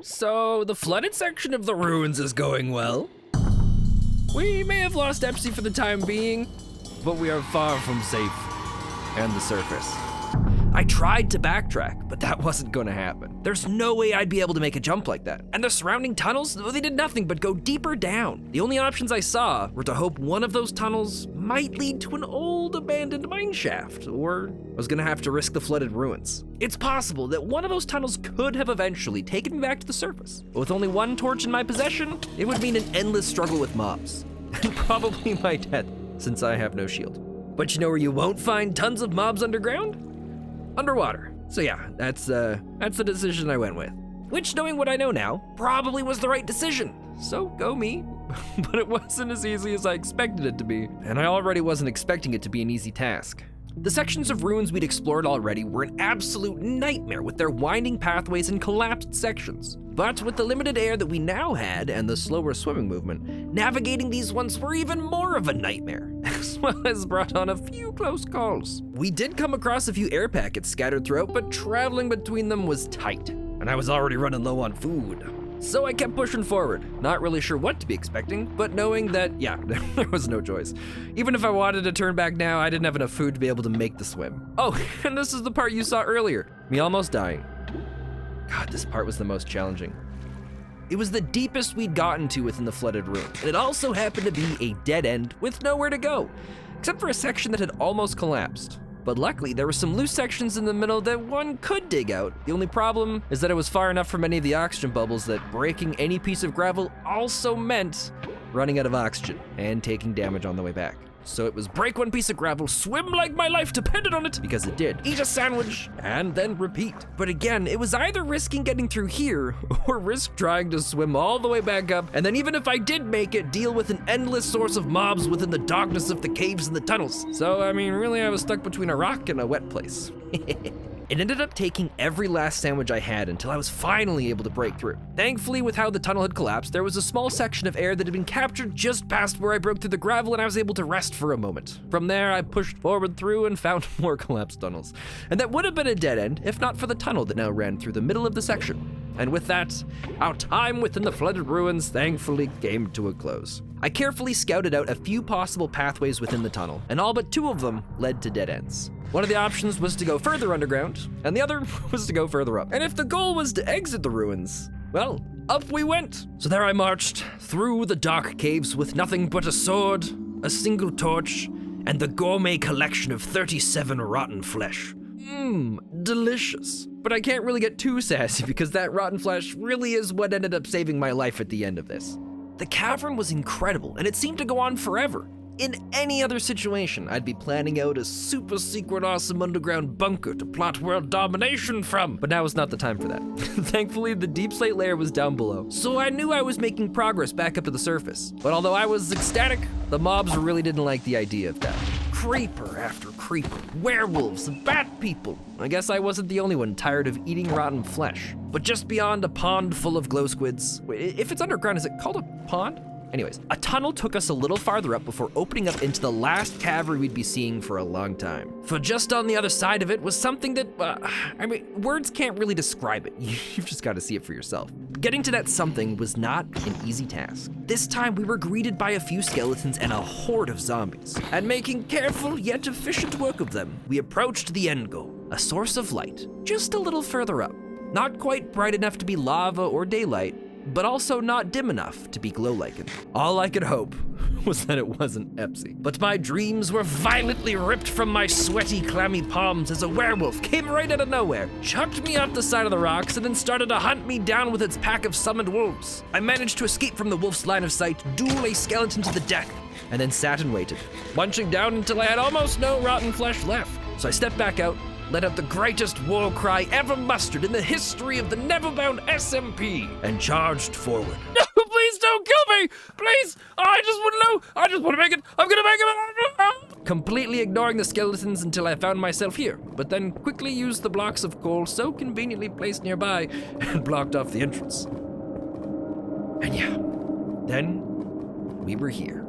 So the flooded section of the ruins is going well. We may have lost Epsy for the time being, but we are far from safe and the surface. I tried to backtrack, but that wasn't gonna happen. There's no way I'd be able to make a jump like that. And the surrounding tunnels, they did nothing but go deeper down. The only options I saw were to hope one of those tunnels might lead to an old abandoned mine shaft, or I was gonna have to risk the flooded ruins. It's possible that one of those tunnels could have eventually taken me back to the surface. But with only one torch in my possession, it would mean an endless struggle with mobs. And probably my death, since I have no shield. But you know where you won't find tons of mobs underground? Underwater. So yeah, that's the decision I went with. Which, knowing what I know now, probably was the right decision. So go me. But it wasn't as easy as I expected it to be, and I already wasn't expecting it to be an easy task. The sections of ruins we'd explored already were an absolute nightmare with their winding pathways and collapsed sections. But with the limited air that we now had and the slower swimming movement, navigating these ones were even more of a nightmare, as well as brought on a few close calls. We did come across a few air packets scattered throughout, but traveling between them was tight, and I was already running low on food. So I kept pushing forward, not really sure what to be expecting, but knowing that, yeah, there was no choice. Even if I wanted to turn back now, I didn't have enough food to be able to make the swim. Oh, and this is the part you saw earlier, me almost dying. God, this part was the most challenging. It was the deepest we'd gotten to within the flooded room, and it also happened to be a dead end with nowhere to go, except for a section that had almost collapsed. But luckily, there were some loose sections in the middle that one could dig out. The only problem is that it was far enough from any of the oxygen bubbles that breaking any piece of gravel also meant running out of oxygen and taking damage on the way back. So it was break one piece of gravel, swim like my life depended on it, because it did, eat a sandwich, and then repeat. But again, it was either risking getting through here, or risk trying to swim all the way back up, and then even if I did make it, deal with an endless source of mobs within the darkness of the caves and the tunnels. So, I mean, really I was stuck between a rock and a wet place. It ended up taking every last sandwich I had until I was finally able to break through. Thankfully, with how the tunnel had collapsed, there was a small section of air that had been captured just past where I broke through the gravel, and I was able to rest for a moment. From there, I pushed forward through and found more collapsed tunnels. And that would have been a dead end if not for the tunnel that now ran through the middle of the section. And with that, our time within the flooded ruins thankfully came to a close. I carefully scouted out a few possible pathways within the tunnel, and all but 2 of them led to dead ends. One of the options was to go further underground, and the other was to go further up. And if the goal was to exit the ruins, well, up we went. So there I marched through the dark caves with nothing but a sword, a single torch, and the gourmet collection of 37 rotten flesh. Delicious. But I can't really get too sassy because that rotten flesh really is what ended up saving my life at the end of this. The cavern was incredible, and it seemed to go on forever. In any other situation, I'd be planning out a super secret awesome underground bunker to plot world domination from, but now was not the time for that. Thankfully, the deep slate layer was down below, so I knew I was making progress back up to the surface. But although I was ecstatic, the mobs really didn't like the idea of that. Creeper after creeper, werewolves, bat people. I guess I wasn't the only one tired of eating rotten flesh. But just beyond a pond full of glow squids, if it's underground, is it called a pond? Anyways, a tunnel took us a little farther up before opening up into the last cavern we'd be seeing for a long time. For just on the other side of it was something that, I mean, words can't really describe it. You've just got to see it for yourself. Getting to that something was not an easy task. This time we were greeted by a few skeletons and a horde of zombies. And making careful yet efficient work of them, we approached the end goal, a source of light, just a little further up. Not quite bright enough to be lava or daylight, but also not dim enough to be glow-lichened. All I could hope was that it wasn't Epsy. But my dreams were violently ripped from my sweaty, clammy palms as a werewolf came right out of nowhere, chucked me off the side of the rocks, and then started to hunt me down with its pack of summoned wolves. I managed to escape from the wolf's line of sight, duel a skeleton to the death, and then sat and waited, munching down until I had almost no rotten flesh left. So I stepped back out, let out the greatest war cry ever mustered in the history of the NeverBound SMP, and charged forward. No, please don't kill me! Please! I just want to know! I just want to make it! I'm gonna make it! Completely ignoring the skeletons until I found myself here, but then quickly used the blocks of coal so conveniently placed nearby and blocked off the entrance. And yeah, then we were here.